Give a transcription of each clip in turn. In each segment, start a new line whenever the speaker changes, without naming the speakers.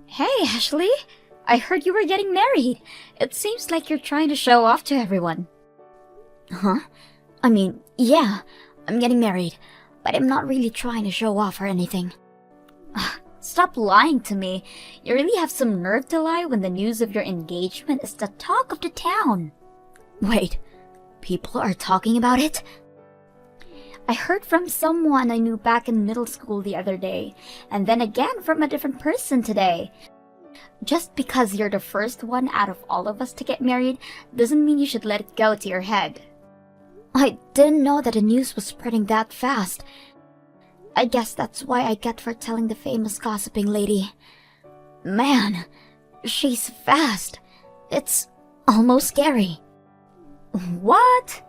Hey, Ashley! I heard you were getting married. It seems like you're trying to show off to everyone. Huh? Yeah, I'm getting married, but I'm not really trying to show off or anything. Stop lying to me. You really have some nerve to lie when the news of your engagement is the talk of the town. Wait, people are talking about it? I heard from someone I knew back in middle school the other day, and then again from a different person today. Just because you're the first one out of all of us to get married doesn't mean you should let it go to your head. I didn't know that the news was spreading that fast. I guess that's why I get for telling the famous gossiping lady. Man, she's fast. It's almost scary. What?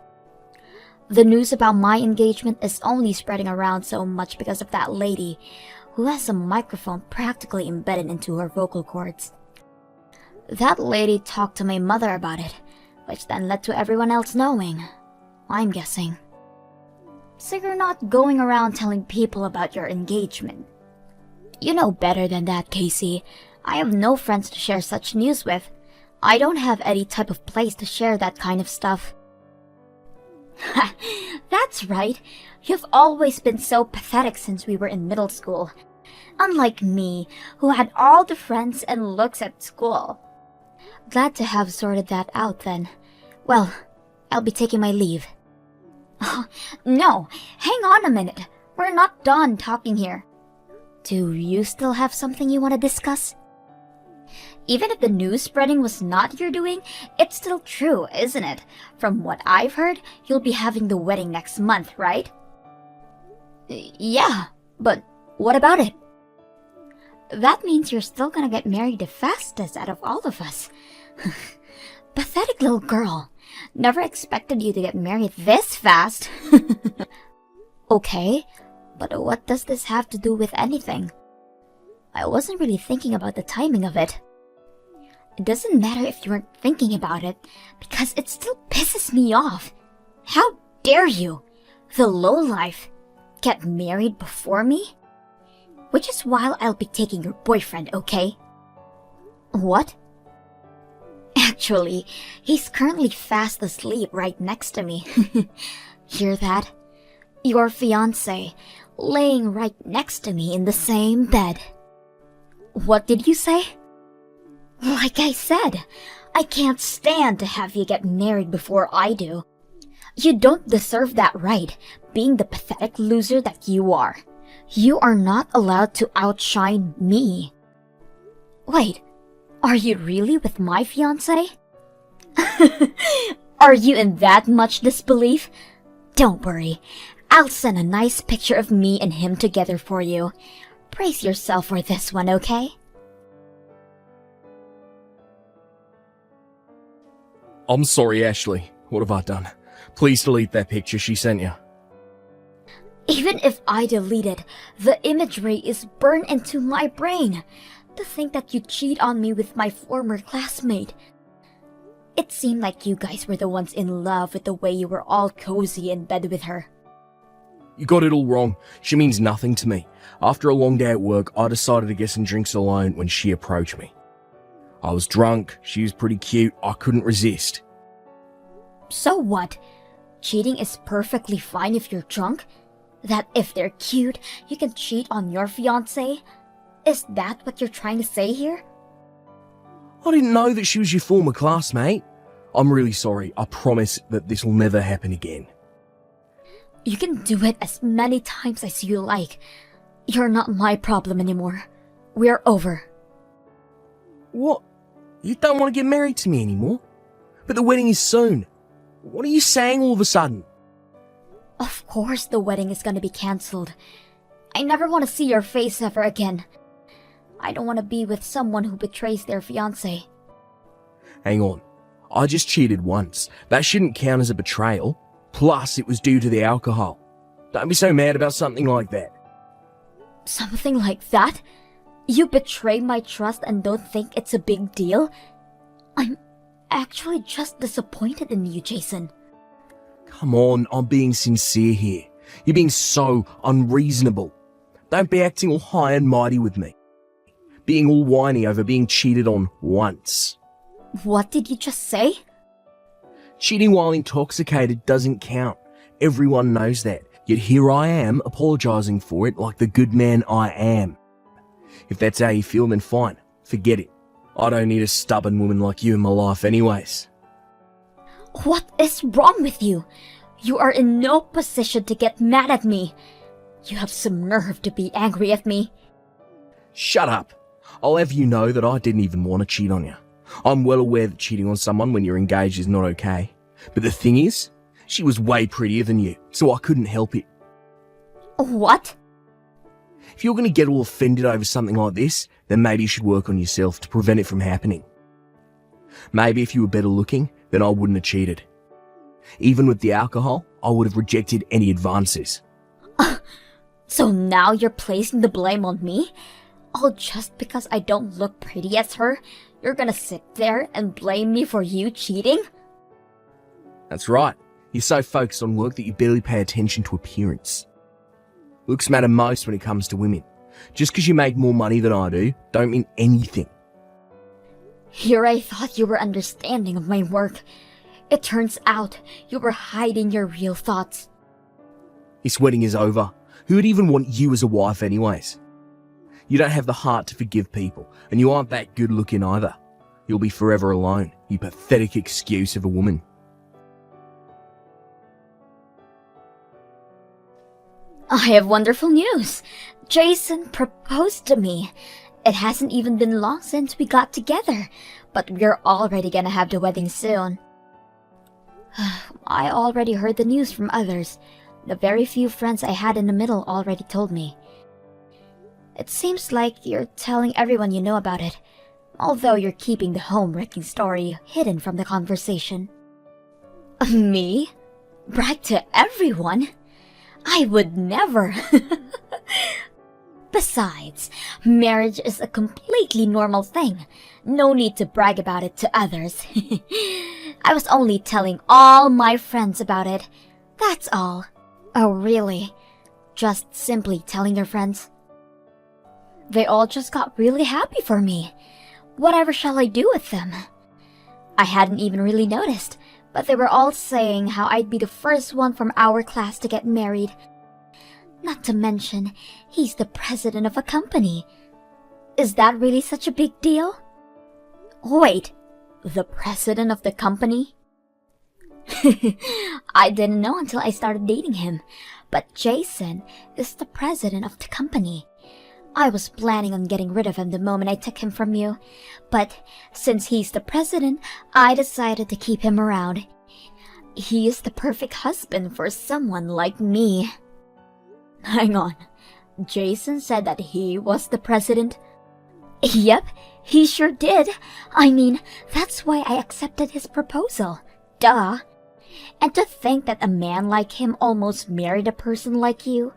The news about my engagement is only spreading around so much because of that lady, who has a microphone practically embedded into her vocal cords. That lady talked to my mother about it, which then led to everyone else knowing, I'm guessing. So you're not going around telling people about your engagement. You know better than that, Casey. I have no friends to share such news with. I don't have any type of place to share that kind of stuff. That's right. You've always been so pathetic since we were in middle school. Unlike me, who had all the friends and looks at school. Glad to have sorted that out then. Well, I'll be taking my leave. No, hang on a minute. We're not done talking here. Do you still have something you want to discuss? Even if the news spreading was not your doing, it's still true, isn't it? From what I've heard, you'll be having the wedding next month, right? Yeah, but what about it? That means you're still gonna get married the fastest out of all of us. Pathetic little girl. Never expected you to get married this fast. Okay, but what does this have to do with anything? I wasn't really thinking about the timing of it. It doesn't matter if you weren't thinking about it, because it still pisses me off. How dare you, the lowlife, get married before me? Which is why I'll be taking your boyfriend, okay? What? Actually, he's currently fast asleep right next to me. Hear that? Your fiancé, laying right next to me in the same bed. What did you say? Like I said, I can't stand to have you get married before I do. You don't deserve that right, being the pathetic loser that you are. You are not allowed to outshine me. Wait, are you really with my fiancé? Are you in that much disbelief? Don't worry, I'll send a nice picture of me and him together for you. Brace yourself for this one, okay?
I'm sorry, Ashley. What have I done? Please delete that picture she sent you.
Even if I delete it, the imagery is burned into my brain. To think that you cheat on me with my former classmate. It seemed like you guys were the ones in love with the way you were all cozy in bed with her.
You got it all wrong. She means nothing to me. After a long day at work, I decided to get some drinks alone when she approached me. I was drunk, she was pretty cute, I couldn't resist.
So what? Cheating is perfectly fine if you're drunk? That if they're cute, you can cheat on your fiancé? Is that what you're trying to say here?
I didn't know that she was your former classmate. I'm really sorry. I promise that this will never happen again.
You can do it as many times as you like. You're not my problem anymore. We're over.
What? You don't want to get married to me anymore? But the wedding is soon. What are you saying all of a sudden?
Of course the wedding is gonna be cancelled. I never want to see your face ever again. I don't want to be with someone who betrays their fiancé.
Hang on. I just cheated once. That shouldn't count as a betrayal. Plus, it was due to the alcohol. Don't be so mad about something like that.
Something like that? You betray my trust and don't think it's a big deal? I'm actually just disappointed in you, Jason.
Come on, I'm being sincere here. You're being so unreasonable. Don't be acting all high and mighty with me. being all whiny over being cheated on once.
What did you just say?
Cheating while intoxicated doesn't count. Everyone knows that. Yet here I am, apologising for it like the good man I am. If that's how you feel, then fine. Forget it. I don't need a stubborn woman like you in my life anyways.
What is wrong with you? You are in no position to get mad at me. You have some nerve to be angry at me.
Shut up. I'll have you know that I didn't even want to cheat on you. I'm well aware that cheating on someone when you're engaged is not okay. But the thing is, she was way prettier than you, so I couldn't help it.
What?
If you're going to get all offended over something like this, then maybe you should work on yourself to prevent it from happening. Maybe if you were better looking, then I wouldn't have cheated. Even with the alcohol, I would have rejected any advances.
So now you're placing the blame on me? All just because I don't look pretty as her? You're gonna sit there and blame me for you cheating?
That's right. You're so focused on work that you barely pay attention to appearance. Looks matter most when it comes to women. Just because you make more money than I do, don't mean anything.
Here I thought you were understanding of my work. It turns out you were hiding your real thoughts.
This wedding is over. Who would even want you as a wife anyways? You don't have the heart to forgive people, and you aren't that good looking either. You'll be forever alone, you pathetic excuse of a woman.
I have wonderful news. Jason proposed to me. It hasn't even been long since we got together, but we're already gonna have the wedding soon. I already heard the news from others. The very few friends I had in the middle already told me. It seems like you're telling everyone you know about it, although you're keeping the home-wrecking story hidden from the conversation. Me? Brag to everyone? I would never. Besides, marriage is a completely normal thing. No need to brag about it to others. I was only telling all my friends about it. That's all. Oh, really? Just simply telling your friends? They all just got really happy for me. Whatever shall I do with them? I hadn't even really noticed, but they were all saying how I'd be the first one from our class to get married. Not to mention, he's the president of a company. Is that really such a big deal? Wait, the president of the company? I didn't know until I started dating him, but Jason is the president of the company. I was planning on getting rid of him the moment I took him from you, but since he's the president, I decided to keep him around. He is the perfect husband for someone like me. Hang on, Jason said that he was the president? Yep, he sure did. I mean, that's why I accepted his proposal. Duh. And to think that a man like him almost married a person like you.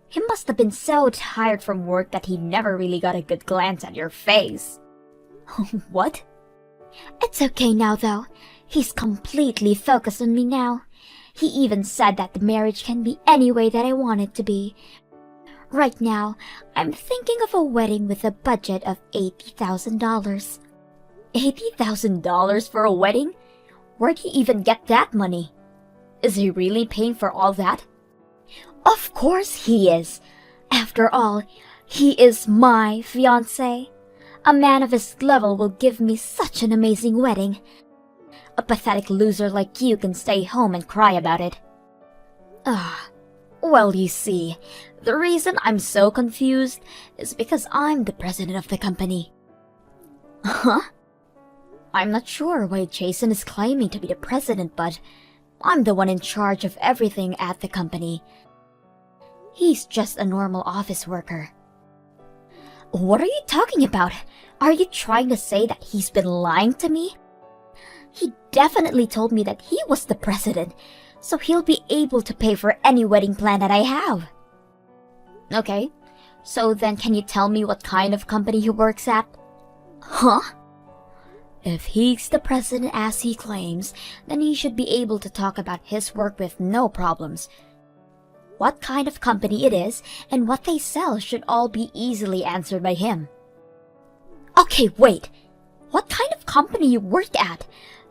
He must have been so tired from work that he never really got a good glance at your face. What? It's okay now, though. He's completely focused on me now. He even said that the marriage can be any way that I want it to be. Right now, I'm thinking of a wedding with a budget of $80,000. $80,000 for a wedding? Where'd he even get that money? Is he really paying for all that? Of course he is. After all, he is my fiancé. A man of his level will give me such an amazing wedding. A pathetic loser like you can stay home and cry about it. Well, you see, the reason I'm so confused is because I'm the president of the company. Huh? I'm not sure why Jason is claiming to be the president, but I'm the one in charge of everything at the company. He's just a normal office worker. What are you talking about? Are you trying to say that he's been lying to me? He definitely told me that he was the president, so he'll be able to pay for any wedding plan that I have. Okay, so then can you tell me what kind of company he works at? Huh? If he's the president as he claims, then he should be able to talk about his work with no problems. What kind of company it is and what they sell should all be easily answered by him. Okay, wait. What kind of company you work at?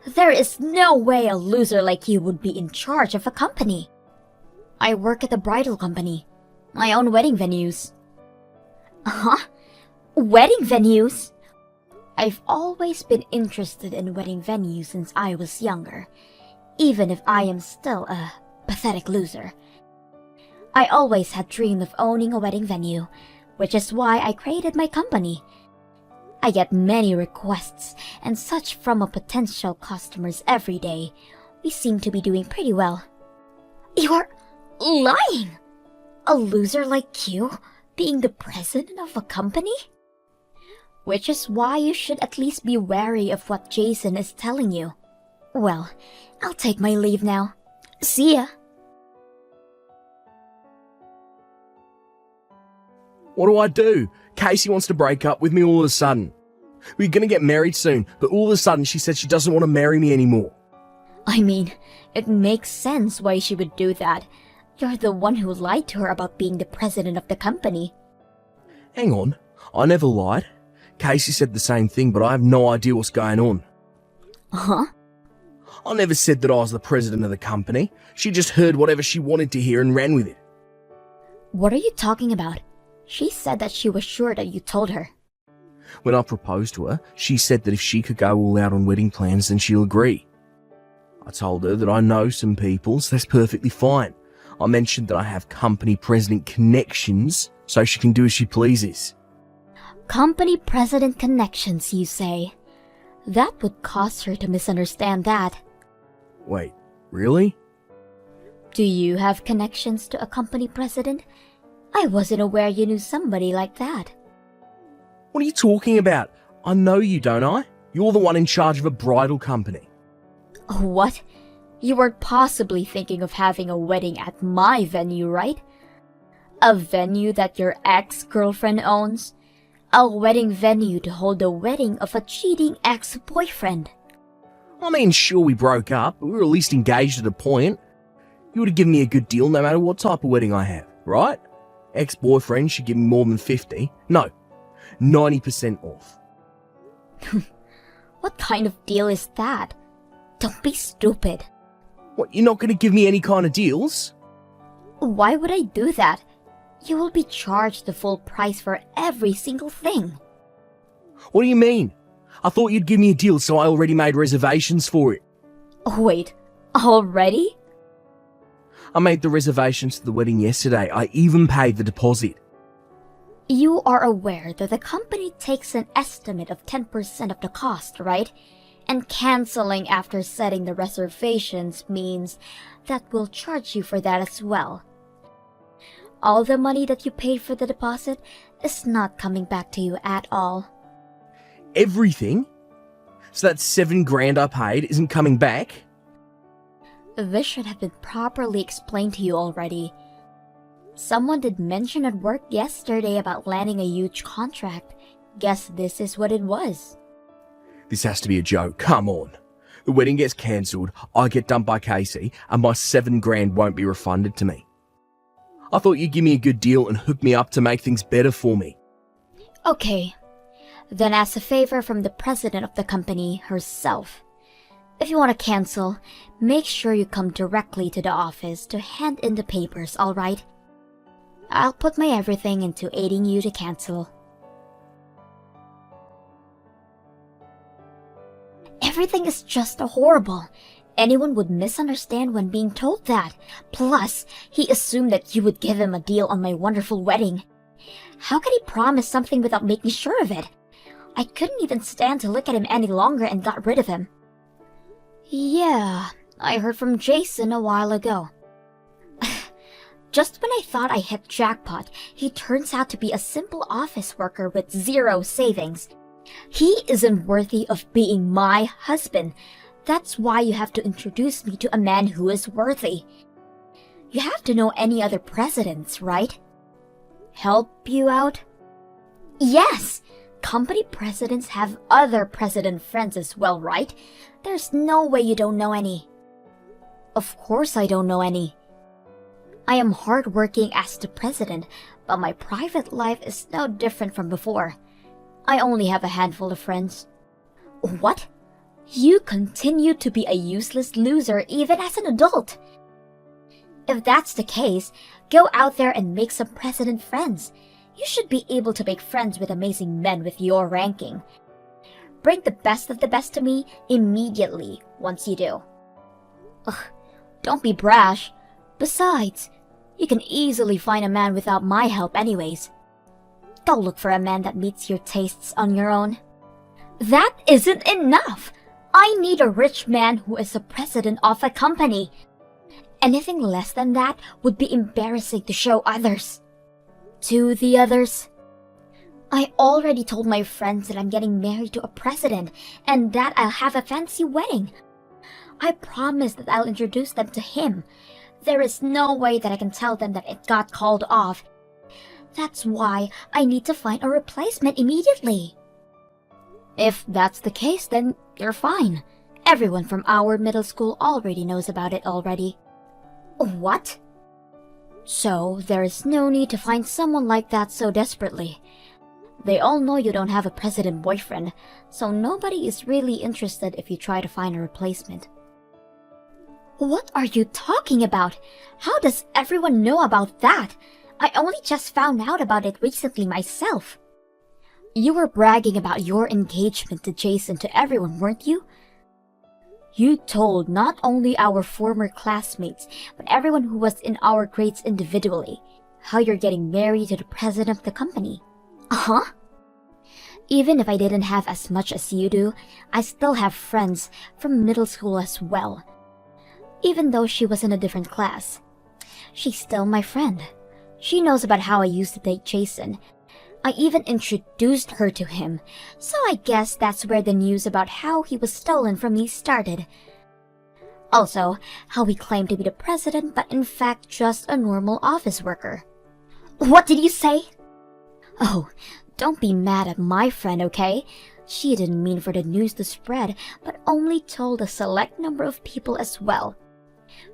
There is no way a loser like you would be in charge of a company. I work at a bridal company. I own wedding venues. Huh? Wedding venues? I've always been interested in wedding venues since I was younger, even if I am still a pathetic loser. I always had dreamed of owning a wedding venue, which is why I created my company. I get many requests and such from a potential customers every day. We seem to be doing pretty well. You're lying! A loser like you being the president of a company? Which is why you should at least be wary of what Jason is telling you. Well, I'll take my leave now. See ya!
What do I do? Casey wants to break up with me all of a sudden. We're gonna get married soon, but all of a sudden she said she doesn't want to marry me anymore.
I mean, it makes sense why she would do that. You're the one who lied to her about being the president of the company.
Hang on, I never lied. Casey said the same thing, but I have no idea what's going on.
Huh?
I never said that I was the president of the company. She just heard whatever she wanted to hear and ran with it.
What are you talking about? She said that she was sure that you told her.
When I proposed to her, she said that if she could go all out on wedding plans, then she'll agree. I told her that I know some people, so that's perfectly fine. I mentioned that I have company president connections, so she can do as she pleases.
Company president connections, you say? That would cause her to misunderstand that.
Wait, really?
Do you have connections to a company president? I wasn't aware you knew somebody like that.
What are you talking about? I know you, don't I? You're the one in charge of a bridal company.
What? You weren't possibly thinking of having a wedding at my venue, right? A venue that your ex-girlfriend owns? A wedding venue to hold the wedding of a cheating ex-boyfriend.
I mean, sure, we broke up, but we were at least engaged at a point. You would have given me a good deal no matter what type of wedding I have, right? Ex-boyfriend should give me more than 50. No, 90% off.
What kind of deal is that? Don't be stupid.
What, you're not going to give me any kind of deals?
Why would I do that? You will be charged the full price for every single thing.
What do you mean? I thought you'd give me a deal, so I already made reservations for it.
Wait, already?
I made the reservations for the wedding yesterday. I even paid the deposit.
You are aware that the company takes an estimate of 10% of the cost, right? And canceling after setting the reservations means that we'll charge you for that as well. All the money that you paid for the deposit is not coming back to you at all.
Everything? So that $7,000 I paid isn't coming back?
This should have been properly explained to you already. Someone did mention at work yesterday about landing a huge contract. Guess this is what it was.
This has to be a joke. Come on. The wedding gets cancelled, I get dumped by Casey, and my $7,000 won't be refunded to me. I thought you'd give me a good deal and hook me up to make things better for me.
Okay. Then as a favor from the president of the company herself, if you want to cancel, make sure you come directly to the office to hand in the papers, alright? I'll put my everything into aiding you to cancel. Everything is just horrible. Anyone would misunderstand when being told that. Plus, he assumed that you would give him a deal on my wonderful wedding. How could he promise something without making sure of it? I couldn't even stand to look at him any longer and got rid of him. Yeah, I heard from Jason a while ago. Just when I thought I hit jackpot, he turns out to be a simple office worker with zero savings. He isn't worthy of being my husband. That's why you have to introduce me to a man who is worthy. You have to know any other presidents, right? Help you out? Yes! Company presidents have other president friends as well, right? There's no way you don't know any. Of course I don't know any. I am hardworking as the president, but my private life is no different from before. I only have a handful of friends. What? You continue to be a useless loser even as an adult. If that's the case, go out there and make some president friends. You should be able to make friends with amazing men with your ranking. Bring the best of the best to me immediately once you do. Ugh, don't be brash. Besides, you can easily find a man without my help anyways. Go look for a man that meets your tastes on your own. That isn't enough! I need a rich man who is the president of a company. Anything less than that would be embarrassing to show others. To the others? I already told my friends that I'm getting married to a president and that I'll have a fancy wedding. I promised that I'll introduce them to him. There is no way that I can tell them that it got called off. That's why I need to find a replacement immediately. If that's the case, then you're fine. Everyone from our middle school already knows about it already. What? So, there is no need to find someone like that so desperately. They all know you don't have a president boyfriend, so nobody is really interested if you try to find a replacement. What are you talking about? How does everyone know about that? I only just found out about it recently myself. You were bragging about your engagement to Jason to everyone, weren't you? You told not only our former classmates, but everyone who was in our grades individually, how you're getting married to the president of the company. Uh-huh. Even if I didn't have as much as you do, I still have friends from middle school as well. Even though she was in a different class. She's still my friend. She knows about how I used to date Jason. I even introduced her to him, so I guess that's where the news about how he was stolen from me started. Also, how he claimed to be the president but in fact just a normal office worker. What did you say? Oh, don't be mad at my friend, okay? She didn't mean for the news to spread, but only told a select number of people as well.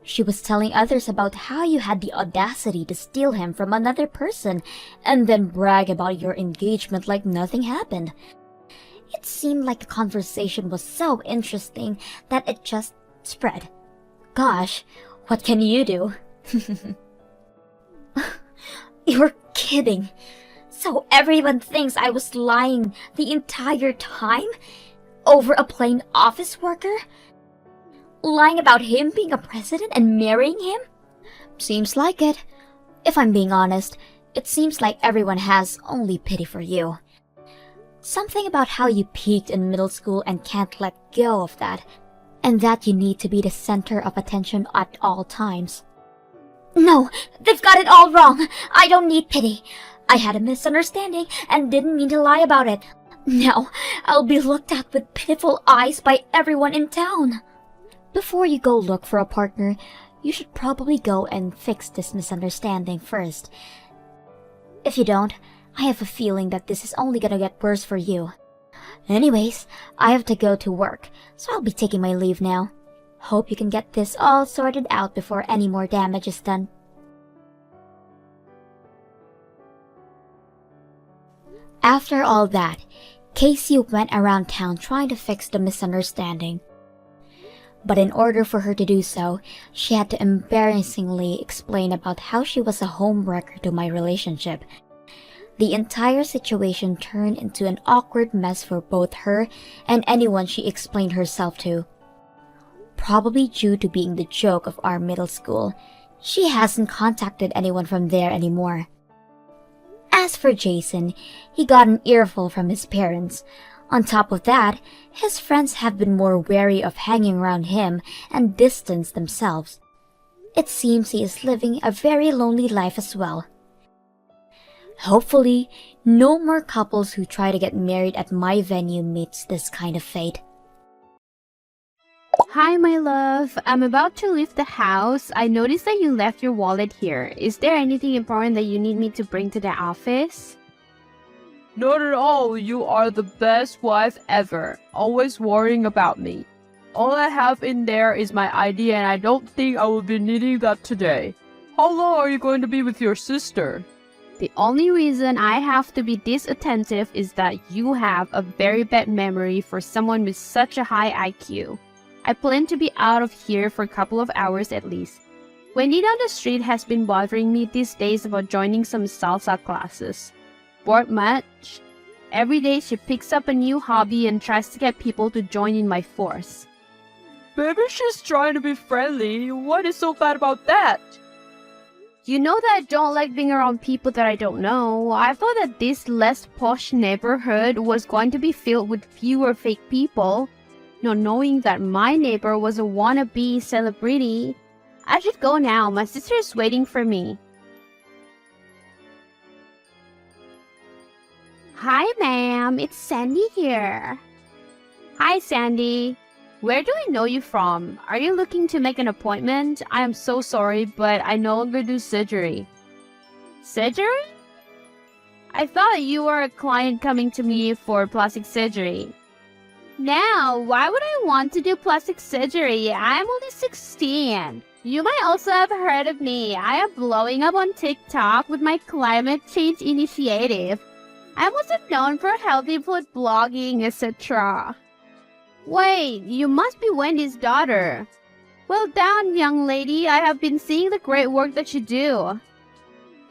She was telling others about how you had the audacity to steal him from another person and then brag about your engagement like nothing happened. It seemed like the conversation was so interesting that it just spread. Gosh, what can you do? You're kidding. So everyone thinks I was lying the entire time? Over a plain office worker? Lying about him being a president and marrying him? Seems like it. If I'm being honest, it seems like everyone has only pity for you. Something about how you peaked in middle school and can't let go of that, and that you need to be the center of attention at all times. No, they've got it all wrong. I don't need pity. I had a misunderstanding and didn't mean to lie about it. Now, I'll be looked at with pitiful eyes by everyone in town. Before you go look for a partner, you should probably go and fix this misunderstanding first. If you don't, I have a feeling that this is only gonna get worse for you. Anyways, I have to go to work, so I'll be taking my leave now. Hope you can get this all sorted out before any more damage is done. After all that, Casey went around town trying to fix the misunderstanding. But in order for her to do so, she had to embarrassingly explain about how she was a homewrecker to my relationship. The entire situation turned into an awkward mess for both her and anyone she explained herself to. Probably due to being the joke of our middle school, she hasn't contacted anyone from there anymore. As for Jason, he got an earful from his parents. On top of that, his friends have been more wary of hanging around him and distanced themselves. It seems he is living a very lonely life as well. Hopefully, no more couples who try to get married at my venue meets this kind of fate.
Hi, my love. I'm about to leave the house. I noticed that you left your wallet here. Is there anything important that you need me to bring to the office?
Not at all. You are the best wife ever. Always worrying about me. All I have in there is my ID and I don't think I will be needing that today. How long are you going to be with your sister?
The only reason I have to be this attentive is that you have a very bad memory for someone with such a high IQ. I plan to be out of here for a couple of hours at least. Wendy down the street has been bothering me these days about joining some salsa classes. Bored much? Every day she picks up a new hobby and tries to get people to join in my force.
Maybe she's trying to be friendly. What is so bad about that?
You know that I don't like being around people that I don't know. I thought that this less posh neighborhood was going to be filled with fewer fake people. Not knowing that my neighbor was a wannabe celebrity. I should go now. My sister is waiting for me. Hi, ma'am. It's Sandy here. Hi, Sandy. Where do I know you from? Are you looking to make an appointment? I am so sorry, but I no longer do surgery. Surgery? I thought you were a client coming to me for plastic surgery. Now, why would I want to do plastic surgery? I'm only 16. You might also have heard of me. I am blowing up on TikTok with my climate change initiative. I'm also known for healthy food blogging, etc. Wait, you must be Wendy's daughter. Well done, young lady. I have been seeing the great work that you do.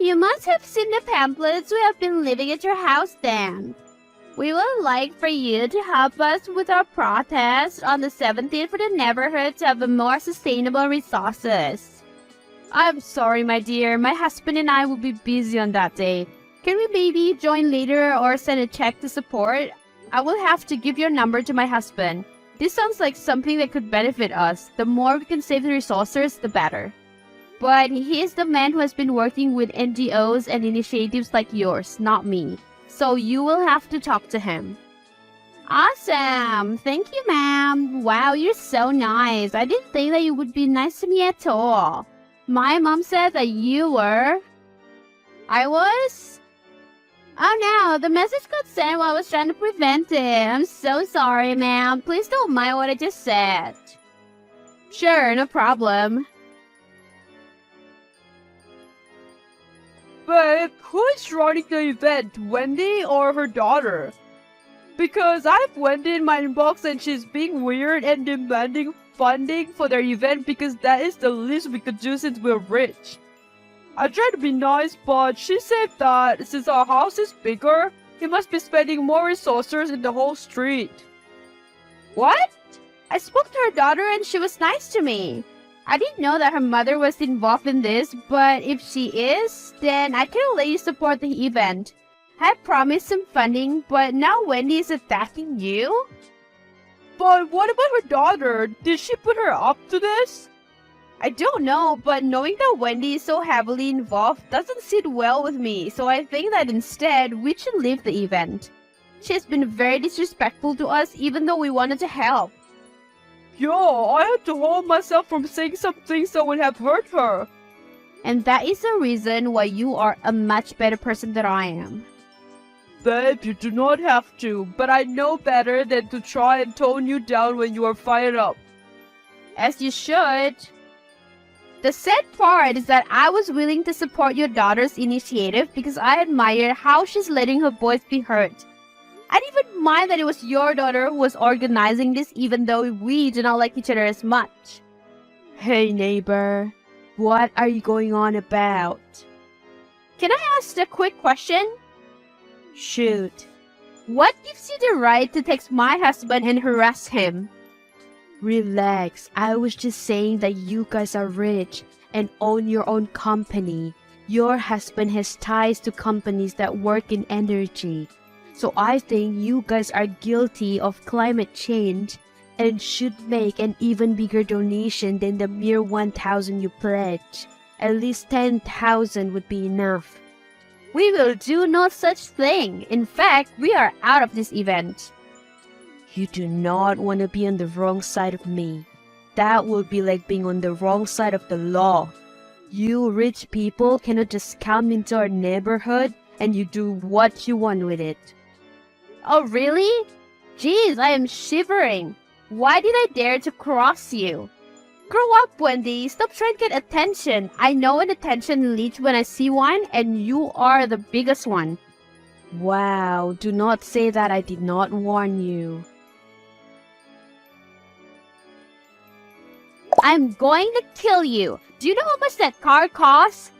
You must have seen the pamphlets we have been leaving at your house then. We would like for you to help us with our protest on the 17th for the neighborhood to have more sustainable resources. I'm sorry, my dear. My husband and I will be busy on that day. Can we maybe join later or send a check to support? I will have to give your number to my husband. This sounds like something that could benefit us. The more we can save the resources, the better. But he is the man who has been working with NGOs and initiatives like yours, not me. So you will have to talk to him. Awesome! Thank you, ma'am. Wow, you're so nice. I didn't think that you would be nice to me at all. My mom said that you were... I was? Oh no, the message got sent while I was trying to prevent it. I'm so sorry, ma'am. Please don't mind what I just said. Sure, no problem.
Babe, who is running the event, Wendy or her daughter? Because I have Wendy in my inbox and she's being weird and demanding funding for their event because that is the least we could do since we're rich. I tried to be nice, but she said that since our house is bigger, he must be spending more resources in the whole street.
What? I spoke to her daughter and she was nice to me. I didn't know that her mother was involved in this, but if she is, then I can let you support the event. I promised some funding, but now Wendy is attacking you?
But what about her daughter? Did she put her up to this?
I don't know, but knowing that Wendy is so heavily involved doesn't sit well with me, so I think that instead we should leave the event. She has been very disrespectful to us even though we wanted to help.
Yeah, I had to hold myself from saying some things that would have hurt her.
And that is the reason why you are a much better person than I am.
Babe, you do not have to, but I know better than to try and tone you down when you are fired up.
As you should. The sad part is that I was willing to support your daughter's initiative because I admire how she's letting her voice be heard. I didn't even mind that it was your daughter who was organizing this even though we do not like each other as much.
Hey neighbor, what are you going on about?
Can I ask a quick question?
Shoot.
What gives you the right to text my husband and harass him?
Relax, I was just saying that you guys are rich and own your own company. Your husband has ties to companies that work in energy. So I think you guys are guilty of climate change and should make an even bigger donation than the mere 1,000 you pledge. At least 10,000 would be enough.
We will do no such thing. In fact, we are out of this event.
You do not want to be on the wrong side of me. That would be like being on the wrong side of the law. You rich people cannot just come into our neighborhood and you do what you want with it.
Oh, really? Jeez, I am shivering. Why did I dare to cross you? Grow up, Wendy. Stop trying to get attention. I know an attention leech when I see one, and you are the biggest one.
Wow, do not say that I did not warn you.
I'm going to kill you. Do you know how much that car costs?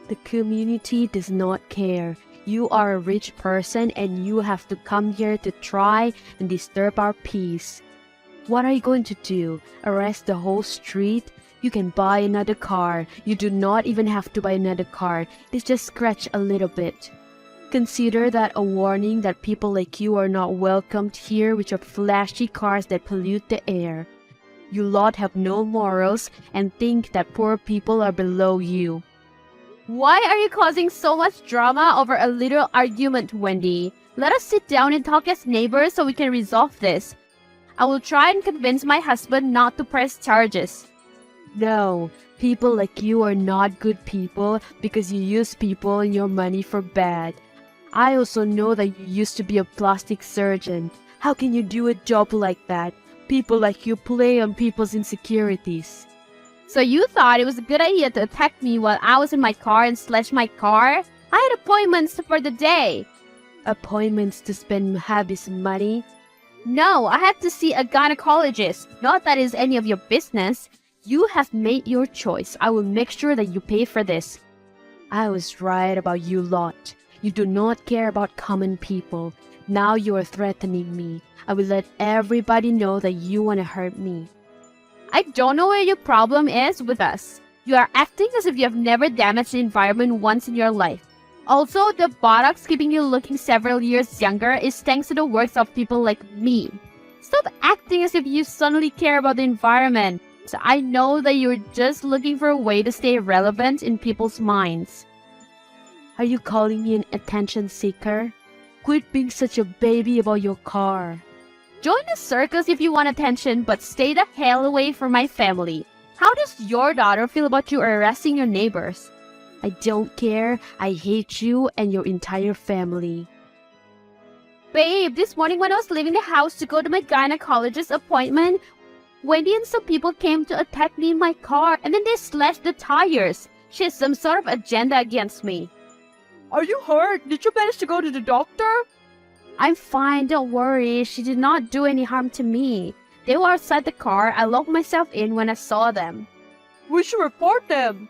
The community does not care. You are a rich person and you have to come here to try and disturb our peace. What are you going to do? Arrest the whole street? You can buy another car. You do not even have to buy another car. It's just scratch a little bit. Consider that a warning that people like you are not welcomed here with your flashy cars that pollute the air. You lot have no morals and think that poor people are below you.
Why are you causing so much drama over a little argument, Wendy? Let us sit down and talk as neighbors so we can resolve this. I will try and convince my husband not to press charges.
No, people like you are not good people because you use people and your money for bad. I also know that you used to be a plastic surgeon. How can you do a job like that? People like you play on people's insecurities.
So you thought it was a good idea to attack me while I was in my car and slash my car? I had appointments for the day.
Appointments to spend Habby's money?
No, I had to see a gynecologist. Not that is any of your business. You have made your choice. I will make sure that you pay for this.
I was right about you lot. You do not care about common people. Now you are threatening me. I will let everybody know that you want to hurt me.
I don't know where your problem is with us. You are acting as if you have never damaged the environment once in your life. Also, the Botox keeping you looking several years younger is thanks to the works of people like me. Stop acting as if you suddenly care about the environment. I know that you're just looking for a way to stay relevant in people's minds.
Are you calling me an attention seeker? Quit being such a baby about your car.
Join the circus if you want attention, but stay the hell away from my family. How does your daughter feel about you arresting your neighbors?
I don't care. I hate you and your entire family.
Babe, this morning when I was leaving the house to go to my gynecologist appointment, Wendy and some people came to attack me in my car and then they slashed the tires. She has some sort of agenda against me.
Are you hurt? Did you manage to go to the doctor?
I'm fine, don't worry. She did not do any harm to me. They were outside the car. I locked myself in when I saw them.
We should report them.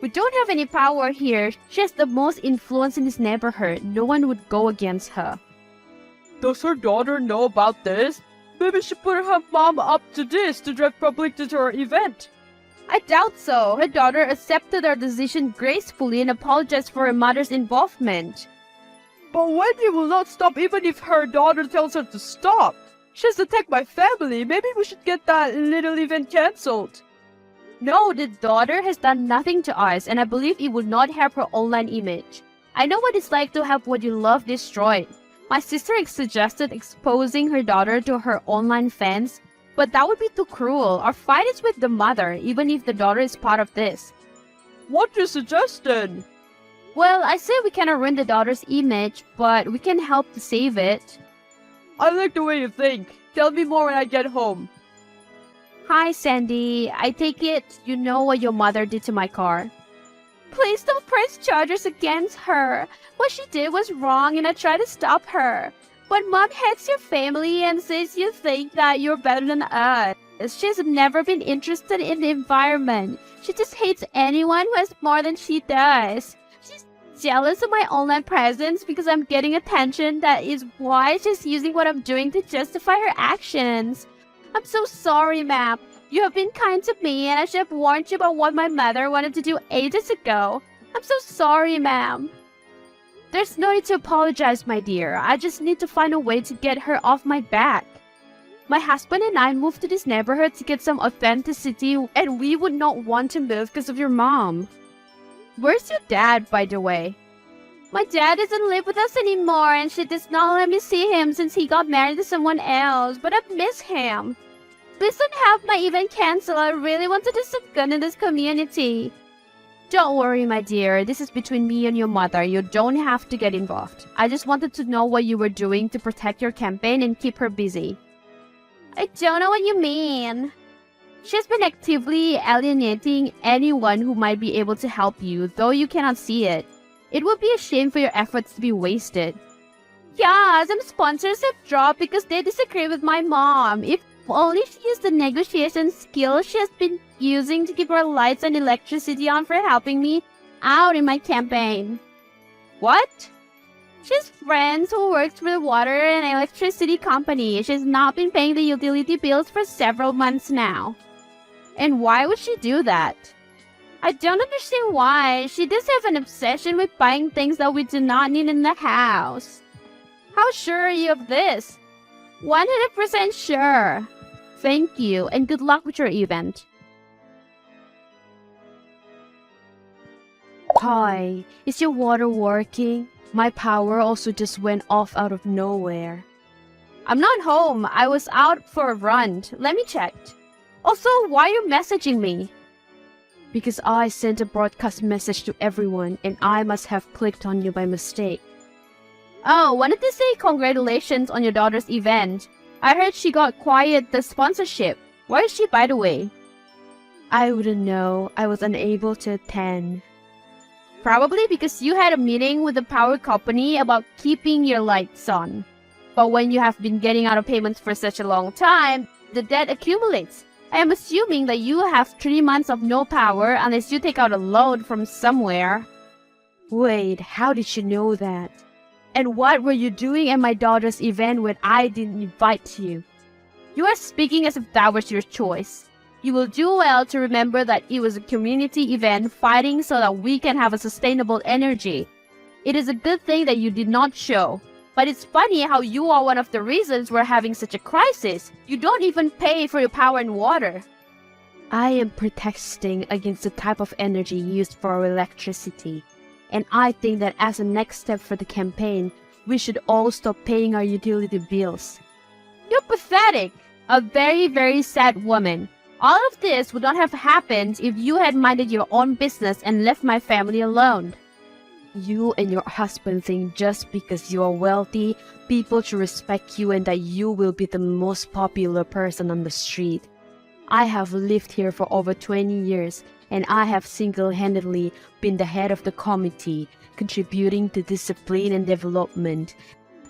We don't have any power here. She has the most influence in this neighborhood. No one would go against her.
Does her daughter know about this? Maybe she put her mom up to this to drive public to her event.
I doubt so. Her daughter accepted her decision gracefully and apologized for her mother's involvement.
But Wendy will not stop even if her daughter tells her to stop. She has attacked my family. Maybe we should get that little event cancelled.
No, the daughter has done nothing to us, and I believe it would not help her online image. I know what it's like to have what you love destroyed. My sister suggested exposing her daughter to her online fans, but that would be too cruel. Our fight is with the mother, even if the daughter is part of this.
What you suggested?
Well, I say we cannot ruin the daughter's image, but we can help to save it.
I like the way you think. Tell me more when I get home.
Hi, Sandy. I take it you know what your mother did to my car. Please don't press charges against her. What she did was wrong and I tried to stop her. But Mom hates your family and says you think that you're better than us. She's never been interested in the environment. She just hates anyone who has more than she does. She's jealous of my online presence because I'm getting attention. That is why she's using what I'm doing to justify her actions. I'm so sorry, ma'am. You have been kind to me and I should have warned you about what my mother wanted to do ages ago. I'm so sorry, ma'am. There's no need to apologize, my dear. I just need to find a way to get her off my back. My husband and I moved to this neighborhood to get some authenticity, and we would not want to move because of your mom. Where's your dad, by the way? My dad doesn't live with us anymore, and she does not let me see him since he got married to someone else, but I miss him. Please don't have my event canceled. I really want to do some good in this community. Don't worry, my dear. This is between me and your mother. You don't have to get involved. I just wanted to know what you were doing to protect your campaign and keep her busy. I don't know what you mean. She's been actively alienating anyone who might be able to help you, though you cannot see it. It would be a shame for your efforts to be wasted. Yeah, some sponsors have dropped because they disagree with my mom. If only she used the negotiation skills she has been using to keep our lights and electricity on for helping me out in my campaign. What? She's friends who works for the water and electricity company. She's not been paying the utility bills for several months now. And why would she do that? I don't understand why. She does have an obsession with buying things that we do not need in the house. How sure are you of this? 100% sure. Thank you, and good luck with your event.
Hi, is your water working? My power also just went off out of nowhere.
I'm not home. I was out for a run. Let me check. Also, why are you messaging me?
Because I sent a broadcast message to everyone and I must have clicked on you by mistake.
Oh, wanted to say congratulations on your daughter's event. I heard she got quiet the sponsorship. Where is she, by the way?
I wouldn't know. I was unable to attend.
Probably because you had a meeting with the power company about keeping your lights on. But when you have been getting out of payments for such a long time, the debt accumulates. I am assuming that you have 3 months of no power unless you take out a loan from somewhere.
Wait, how did you know that? And what were you doing at my daughter's event when I didn't invite you?
You are speaking as if that was your choice. You will do well to remember that it was a community event fighting so that we can have a sustainable energy. It is a good thing that you did not show. But it's funny how you are one of the reasons we're having such a crisis. You don't even pay for your power and water.
I am protesting against the type of energy used for our electricity. And I think that as a next step for the campaign, we should all stop paying our utility bills.
You're pathetic. A very, very sad woman. All of this would not have happened if you had minded your own business and left my family alone.
You and your husband think just because you are wealthy, people should respect you and that you will be the most popular person on the street. I have lived here for over 20 years and I have single-handedly been the head of the committee, contributing to discipline and development.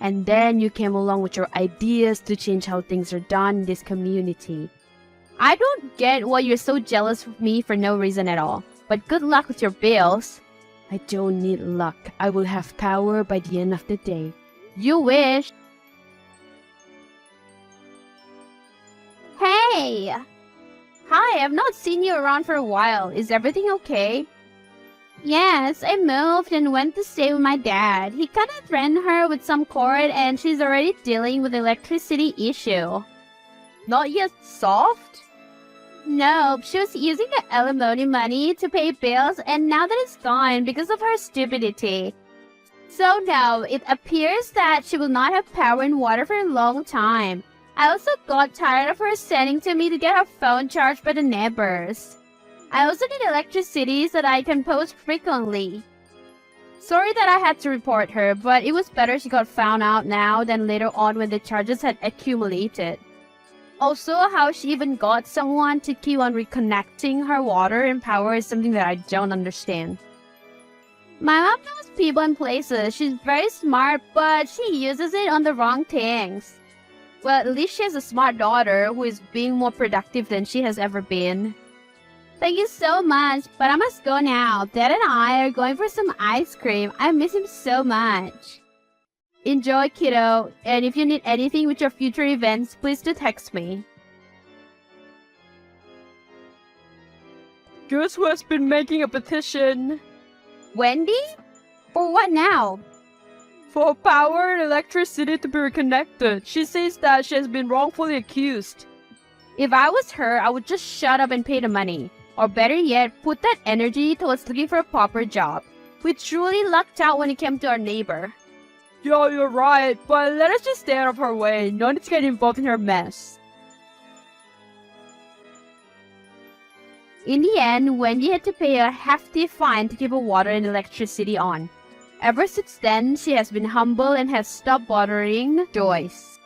And then you came along with your ideas to change how things are done in this community.
I don't get why you're so jealous of me for no reason at all. But good luck with your bills.
I don't need luck. I will have power by the end of the day.
You wish. Hey! Hi, I've not seen you around for a while. Is everything okay? Yes, I moved and went to stay with my dad. He kinda threatened her with some cord and she's already dealing with electricity issue.
Not yet soft?
No, she was using the alimony money to pay bills and now that it's gone because of her stupidity. So now, it appears that she will not have power and water for a long time. I also got tired of her sending to me to get her phone charged by the neighbors. I also need electricity so that I can post frequently. Sorry that I had to report her, but it was better she got found out now than later on when the charges had accumulated. Also, how she even got someone to keep on reconnecting her water and power is something that I don't understand. My mom knows people and places. She's very smart, but she uses it on the wrong things. Well, at least she has a smart daughter who is being more productive than she has ever been. Thank you so much, but I must go now. Dad and I are going for some ice cream. I miss him so much. Enjoy, kiddo, and if you need anything with your future events, please do text me.
Guess who has been making a petition?
Wendy? For what now?
For power and electricity to be reconnected. She says that she has been wrongfully accused.
If I was her, I would just shut up and pay the money. Or better yet, put that energy towards looking for a proper job. We truly lucked out when it came to our neighbor.
Yeah, you're right, but let us just stay out of her way. No need to get involved in her mess.
In the end, Wendy had to pay a hefty fine to keep her water and electricity on. Ever since then, she has been humble and has stopped bothering Joyce.